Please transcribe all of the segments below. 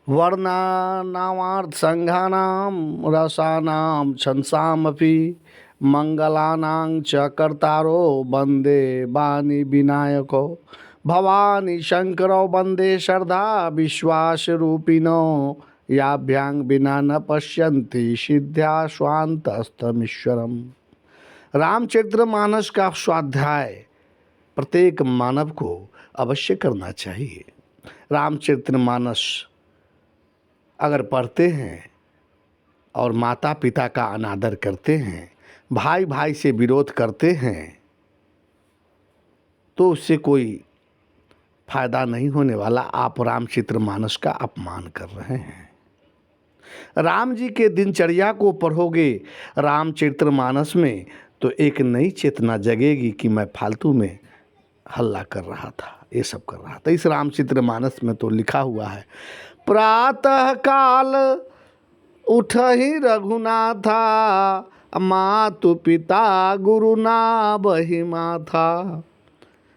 वर्णानामार्थ संघानां रसानां छंसामपि मंगलानां च कर्तारो वंदे वाणी विनायको भवानी शंकरो वंदे श्रद्धा विश्वास रूपिणो याभ्यां विना न पश्यन्ति सिद्ध्या स्वान्तस्तमीश्वरम। रामचरितमानस का स्वाध्याय प्रत्येक मानव को अवश्य करना चाहिए। रामचरितमानस अगर पढ़ते हैं और माता पिता का अनादर करते हैं, भाई भाई से विरोध करते हैं, तो उससे कोई फायदा नहीं होने वाला। आप रामचरितमानस का अपमान कर रहे हैं। राम जी के दिनचर्या को पढ़ोगे रामचरितमानस में तो एक नई चेतना जगेगी कि मैं फालतू में हल्ला कर रहा था, ये सब कर रहा था। इस रामचरितमानस में तो लिखा हुआ है, प्रातः काल उठहि रघुनाथा मातु पिता गुरु ना बहि माथा।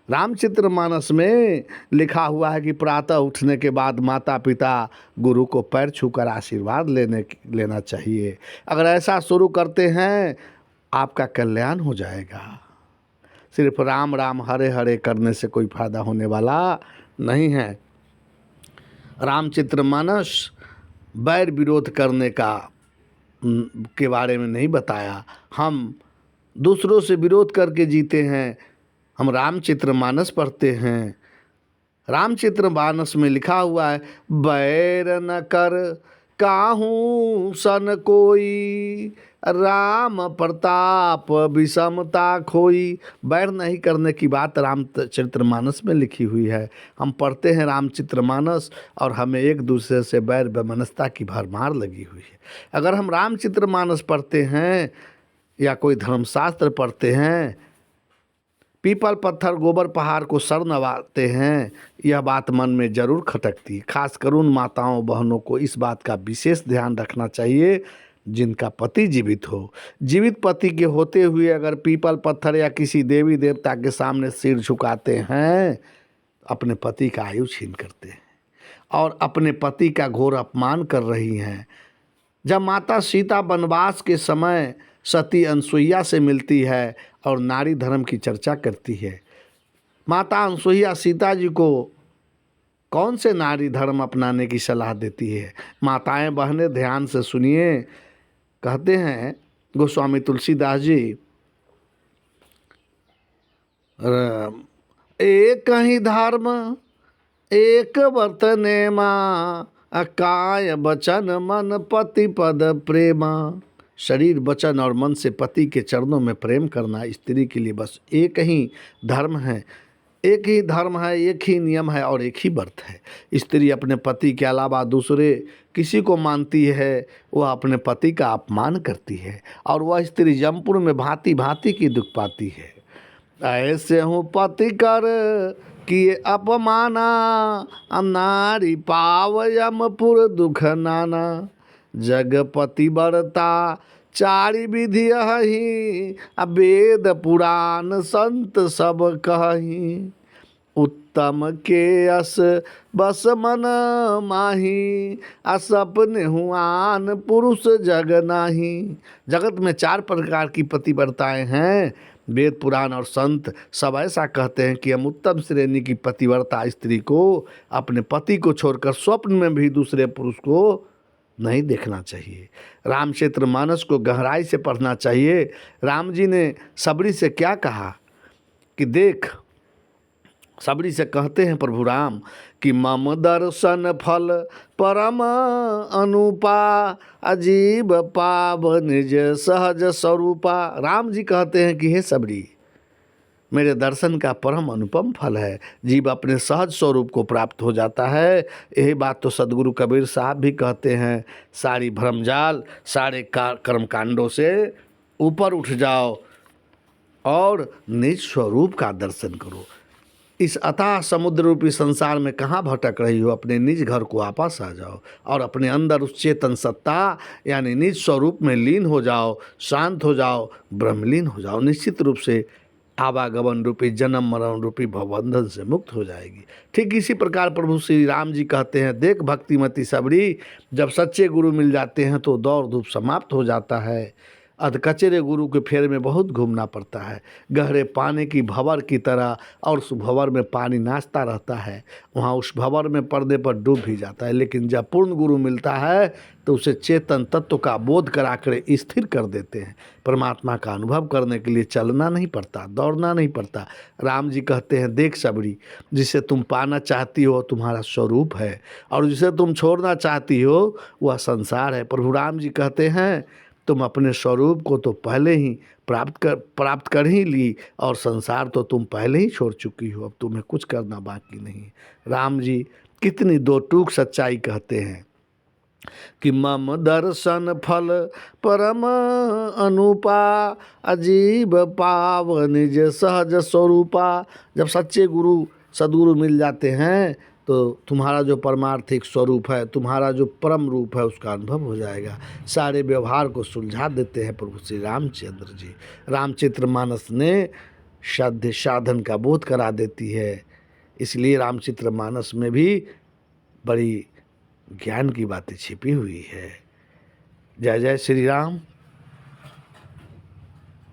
रामचरितमानस में लिखा हुआ है कि प्रातः उठने के बाद माता पिता गुरु को पैर छूकर आशीर्वाद लेना चाहिए। अगर ऐसा शुरू करते हैं आपका कल्याण हो जाएगा। सिर्फ राम राम हरे हरे करने से कोई फायदा होने वाला नहीं है। रामचरितमानस बैर विरोध करने के बारे में नहीं बताया। हम दूसरों से विरोध करके जीते हैं, हम रामचरितमानस पढ़ते हैं। रामचरितमानस में लिखा हुआ है, बैर न कर काहू सन कोई राम प्रताप विषमता खोई। बैर नहीं करने की बात रामचरितमानस में लिखी हुई है। हम पढ़ते हैं रामचरितमानस और हमें एक दूसरे से बैर वैमनस्यता की भरमार लगी हुई है। अगर हम रामचरितमानस पढ़ते हैं या कोई धर्मशास्त्र पढ़ते हैं, पीपल पत्थर गोबर पहाड़ को सर नवाते हैं, यह बात मन में जरूर खटकती है। खासकर उन माताओं बहनों को इस बात का विशेष ध्यान रखना चाहिए जिनका पति जीवित हो। जीवित पति के होते हुए अगर पीपल पत्थर या किसी देवी देवता के सामने सिर झुकाते हैं, अपने पति का आयु छीन करते हैं और अपने पति का घोर अपमान कर रही हैं। जब माता सीता वनवास के समय सती अनसुईया से मिलती है और नारी धर्म की चर्चा करती है, माता अनसुईया सीता जी को कौन से नारी धर्म अपनाने की सलाह देती है? माताएं बहनें ध्यान से सुनिए। कहते हैं गोस्वामी तुलसीदास जी, एक ही धर्म एक व्रत नेमा काय वचन मन पति पद प्रेमा। शरीर वचन और मन से पति के चरणों में प्रेम करना स्त्री के लिए बस एक ही धर्म है, एक ही धर्म है, एक ही नियम है और एक ही व्रत है। स्त्री अपने पति के अलावा दूसरे किसी को मानती है, वह अपने पति का अपमान करती है और वह स्त्री यमपुर में भांति भांति की दुख पाती है। ऐसे हूँ पति कर किए अपमाना नारी पाव यमपुर दुख नाना। जगपति बरता चारि विधि ही वेद पुराण संत सब कही। उत्तम के अस बस मन माही असपने हुआन पुरुष जग नाही। जगत में 4 प्रकार की पतिव्रताएं हैं। वेद पुराण और संत सब ऐसा कहते हैं कि हम उत्तम श्रेणी की पतिव्रता स्त्री को अपने पति को छोड़कर स्वप्न में भी दूसरे पुरुष को नहीं देखना चाहिए। रामचरितमानस को गहराई से पढ़ना चाहिए। राम जी ने सबरी से क्या कहा कि देख, सबरी से कहते हैं प्रभु राम कि मम दर्शन फल परम अनुपा अजीब पाव निज सहज स्वरूपा। राम जी कहते हैं कि हे सबरी, मेरे दर्शन का परम अनुपम फल है, जीव अपने सहज स्वरूप को प्राप्त हो जाता है। यही बात तो सदगुरु कबीर साहब भी कहते हैं, सारी भ्रमजाल सारे कर्मकांडों से ऊपर उठ जाओ और निज स्वरूप का दर्शन करो। इस अथाह समुद्र रूपी संसार में कहाँ भटक रही हो? अपने निज घर को वापस आ जाओ और अपने अंदर उस चेतन सत्ता यानी निज स्वरूप में लीन हो जाओ, शांत हो जाओ, ब्रह्मलीन हो जाओ। निश्चित रूप से आवागमन रूपी जन्म मरण रूपी भवबंधन से मुक्त हो जाएगी। ठीक इसी प्रकार प्रभु श्री राम जी कहते हैं, देख भक्तिमती सबरी, जब सच्चे गुरु मिल जाते हैं तो दौड़ धूप समाप्त हो जाता है। अधकचरे गुरु के फेर में बहुत घूमना पड़ता है, गहरे पानी की भंवर की तरह, और उस भंवर में पानी नाचता रहता है, वहाँ उस भंवर में पड़ने पर डूब भी जाता है। लेकिन जब पूर्ण गुरु मिलता है तो उसे चेतन तत्व का बोध करा कर स्थिर कर देते हैं। परमात्मा का अनुभव करने के लिए चलना नहीं पड़ता, दौड़ना नहीं पड़ता। राम जी कहते हैं, देख सबरी, जिसे तुम पाना चाहती हो तुम्हारा स्वरूप है, और जिसे तुम छोड़ना चाहती हो वह संसार है। प्रभु राम जी कहते हैं, तुम अपने स्वरूप को तो पहले ही प्राप्त कर ही ली, और संसार तो तुम पहले ही छोड़ चुकी हो, अब तुम्हें कुछ करना बाकी नहीं। राम जी कितनी दो टूक सच्चाई कहते हैं कि मम दर्शन फल परम अनुपा, अजीब पाव निज सहज स्वरूपा। जब सच्चे गुरु सदगुरु मिल जाते हैं तो तुम्हारा जो परमार्थिक स्वरूप है, तुम्हारा जो परम रूप है, उसका अनुभव हो जाएगा। सारे व्यवहार को सुलझा देते हैं प्रभु श्री रामचंद्र जी। रामचरितमानस ने साध्य साधन का बोध करा देती है, इसलिए रामचरितमानस में भी बड़ी ज्ञान की बातें छिपी हुई है। जय जय श्री राम।